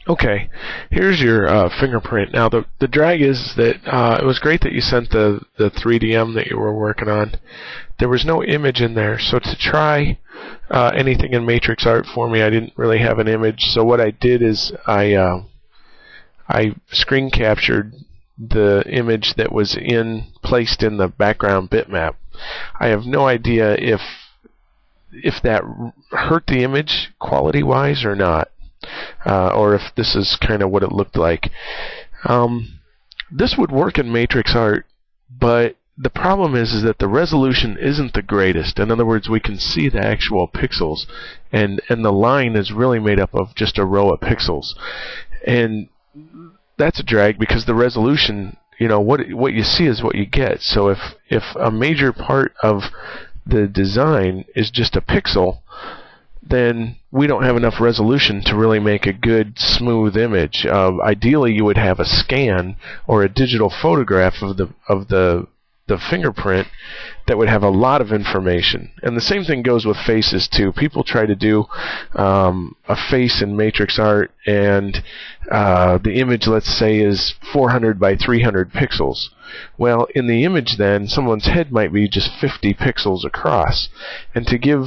Okay, here's your fingerprint. Now the drag is that it was great that you sent the 3DM that you were working on. There was no image in there, so to try anything in matrix art for me, I didn't really have an image. So what I did is I screen captured the image that was placed in the background bitmap. I have no idea if that hurt the image quality-wise or not. Or if this is kind of what it looked like. This would work in matrix art, but the problem is that the resolution isn't the greatest. In other words, we can see the actual pixels, and the line is really made up of just a row of pixels. And that's a drag because the resolution, what you see is what you get. So if a major part of the design is just a pixel, then we don't have enough resolution to really make a good, smooth image. Ideally, you would have a scan or a digital photograph of the fingerprint that would have a lot of information. And the same thing goes with faces too. People try to do a face in matrix art, and the image, let's say, is 400 by 300 pixels. Well, in the image, then someone's head might be just 50 pixels across, and to give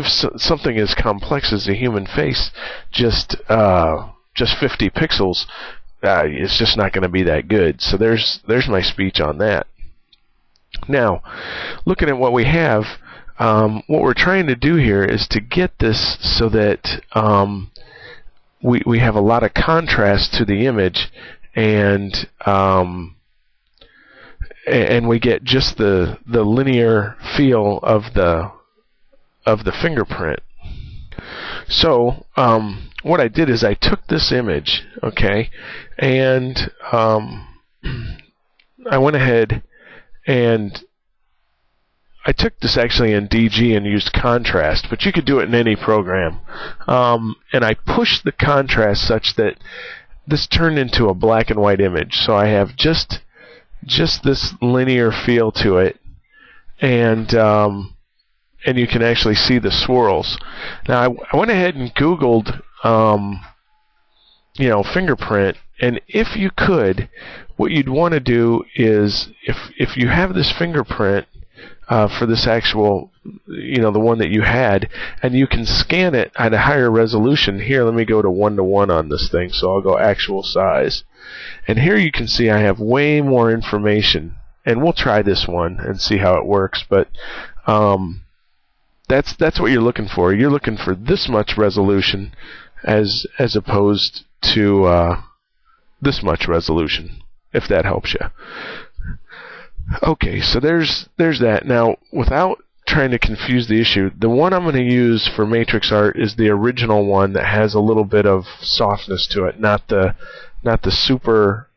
something as complex as a human face just 50 pixels, it's just not going to be that good. So there's my speech on that. Now, looking at what we have, what we're trying to do here is to get this so that we have a lot of contrast to the image, and we get just the linear feel of the fingerprint. So what I did is I took this image, okay, and I went ahead and I took this actually in DG and used contrast, but you could do it in any program. And I pushed the contrast such that this turned into a black and white image. So I have just this linear feel to it, and you can actually see the swirls. Now I went ahead and Googled fingerprint, and if you could, what you'd want to do is if you have this fingerprint for this actual, the one that you had, and you can scan it at a higher resolution. Here, let me go to 1:1 on this thing, so I'll go actual size. And here you can see I have way more information, and we'll try this one and see how it works, but that's what you're looking for. You're looking for this much resolution as opposed to this much resolution, if that helps you. Okay, so there's that. Now, without trying to confuse the issue, the one I'm going to use for matrix art is the original one that has a little bit of softness to it, not the super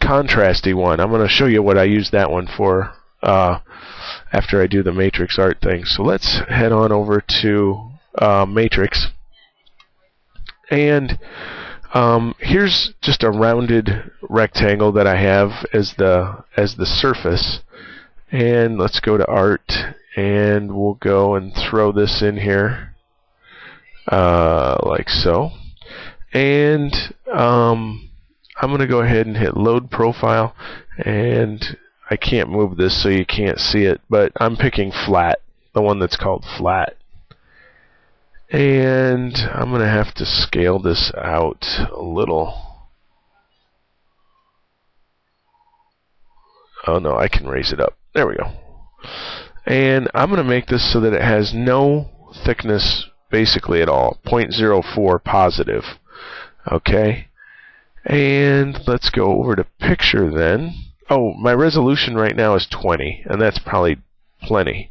contrasty one. I'm going to show you what I use that one for after I do the matrix art thing. So let's head on over to matrix, and here's just a rounded rectangle that I have as the surface, and let's go to art, and we'll go and throw this in here like so, and I'm going to go ahead and hit load profile, and I can't move this so you can't see it, but I'm picking flat, the one that's called flat. And I'm going to have to scale this out a little. Oh no, I can raise it up. There we go. And I'm going to make this so that it has no thickness basically at all. 0.04 positive. Okay. And let's go over to picture then. Oh, my resolution right now is 20, and that's probably plenty.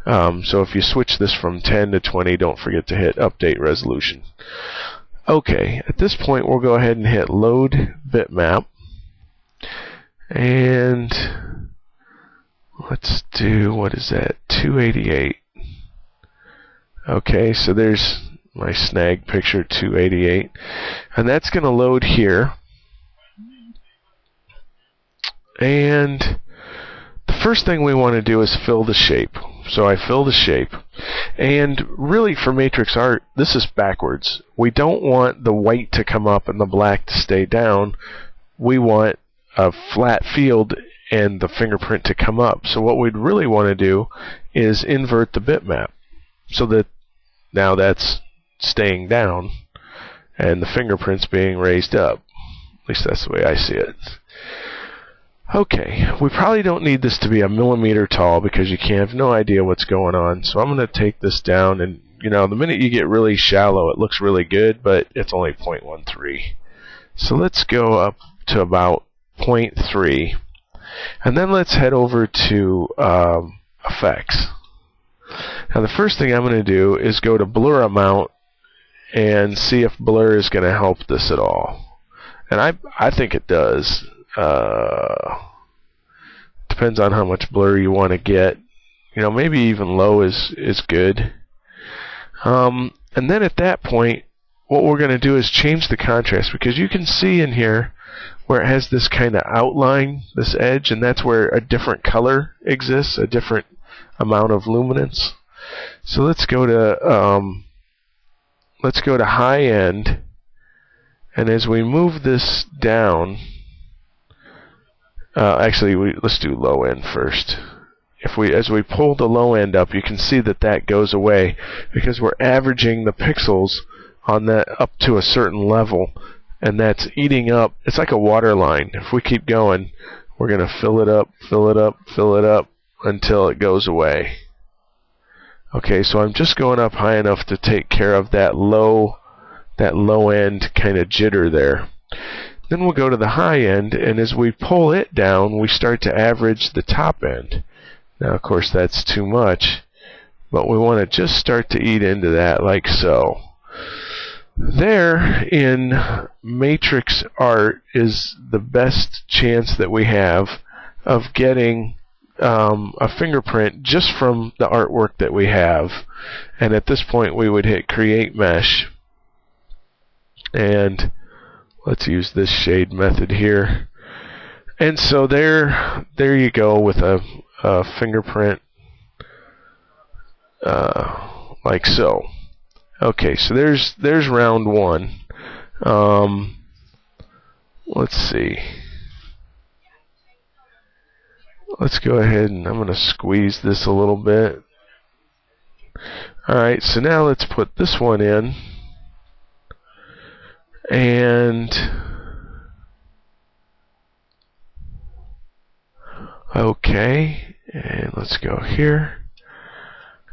So if you switch this from 10 to 20, don't forget to hit update resolution. Okay, at this point we'll go ahead and hit load bitmap, and let's do, what is that, 288. Okay, so there's my snag picture, 288, and that's going to load here. And the first thing we want to do is fill the shape. So I fill the shape. And really for matrix art, this is backwards. We don't want the white to come up and the black to stay down. We want a flat field and the fingerprint to come up. So what we'd really want to do is invert the bitmap so that now that's staying down and the fingerprint's being raised up. At least that's the way I see it. Okay, we probably don't need this to be a millimeter tall because you have no idea what's going on. So I'm going to take this down, and the minute you get really shallow, it looks really good, but it's only 0.13. So let's go up to about 0.3, and then let's head over to effects. Now the first thing I'm going to do is go to blur amount and see if blur is going to help this at all. And I think it does. Depends on how much blur you want to get. Maybe even low is good. And then at that point, what we're going to do is change the contrast, because you can see in here where it has this kind of outline, this edge, and that's where a different color exists, a different amount of luminance. So let's go to high end, and as we move this down, let's do low end first. As we pull the low end up, you can see that goes away because we're averaging the pixels on that up to a certain level, and that's eating up. It's like a water line. If we keep going, we're going to fill it up, fill it up, fill it up until it goes away. Okay, so I'm just going up high enough to take care of that low end kind of jitter there. Then we'll go to the high end, and as we pull it down, we start to average the top end. Now, of course, that's too much, but we want to just start to eat into that like so. There, in matrix art, is the best chance that we have of getting a fingerprint just from the artwork that we have. And at this point, we would hit Create Mesh, and let's use this shade method here. And so there you go with a fingerprint like so. Okay, so there's round one. Let's see. Let's go ahead, and I'm going to squeeze this a little bit. Alright, so now let's put this one in. And okay, and let's go here,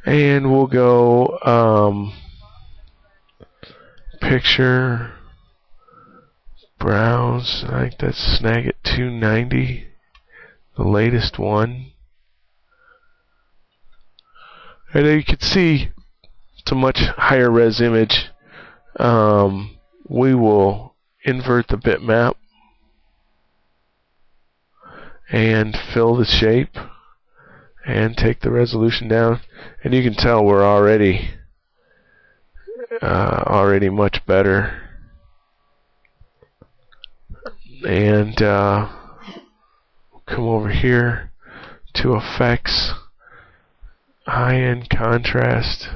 and we'll go picture, browse. I think that's Snagit 290, the latest one. And you can see it's a much higher res image. We will invert the bitmap and fill the shape and take the resolution down, and you can tell we're already much better. And come over here to effects, high-end contrast.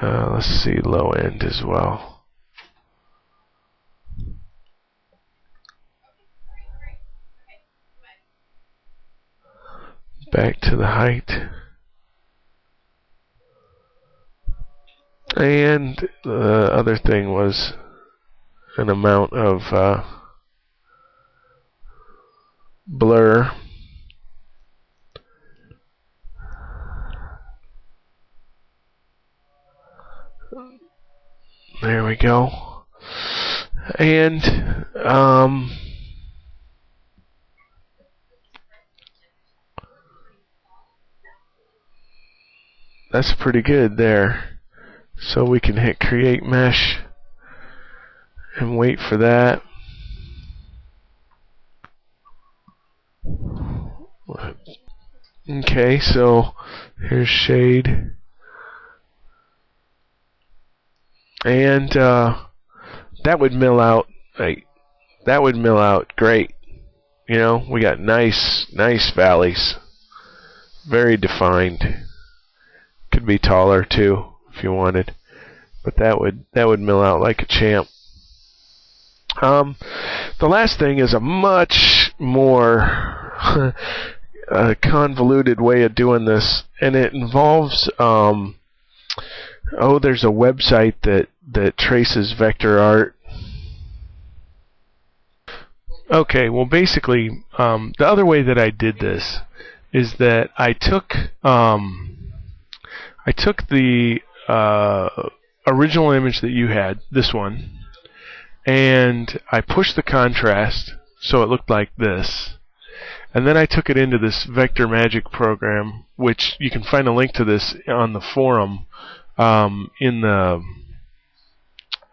Let's see, low end as well. Back to the height. And the other thing was an amount of blur. There we go. And that's pretty good there. So we can hit Create Mesh and wait for that. Okay, so here's shade. And that would mill out. That would mill out great. You know, we got nice valleys, very defined. Could be taller too if you wanted, but that would mill out like a champ. The last thing is a much more convoluted way of doing this, and it involves there's a website that traces vector art. Okay, well basically the other way that I did this is that I took the original image that you had, this one, and I pushed the contrast so it looked like this. And then I took it into this Vector Magic program, which you can find a link to this on the forum in the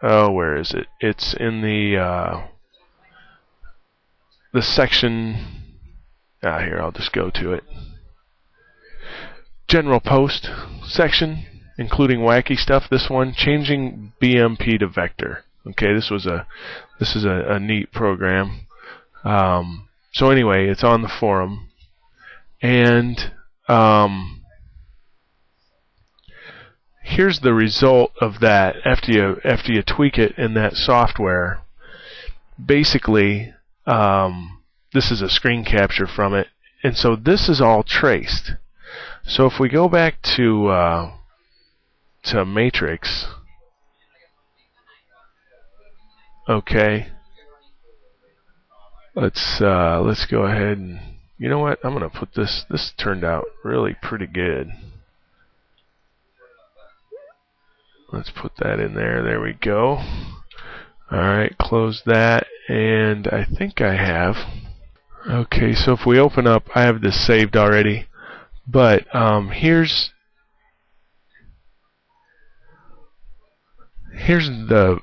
where is it? It's in the section here, I'll just go to it. General post section, including wacky stuff. This one, changing BMP to vector. Okay, this is a neat program. So anyway, it's on the forum, and here's the result of that after you tweak it in that software. Basically, this is a screen capture from it, and so this is all traced. So if we go back to Matrix, okay, let's go ahead and, you know what, I'm gonna put this turned out really pretty good. Let's put that in there. There we go. Alright, close that, and I think I have. Okay, so if we open up, I have this saved already, but here's the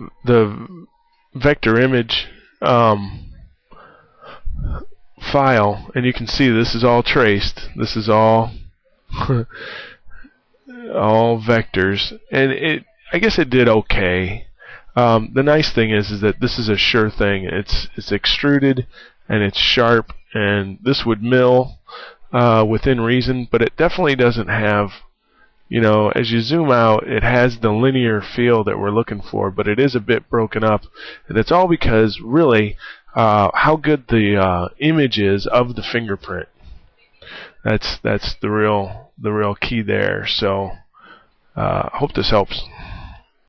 vector image file, and you can see this is all traced. This is all all vectors, and I guess it did okay. The nice thing is that this is a sure thing. It's extruded and it's sharp, and this would mill within reason, but it definitely doesn't have, you know, as you zoom out, it has the linear feel that we're looking for, but it is a bit broken up, and it's all because really how good the image is of the fingerprint. That's the real key there. So I hope this helps.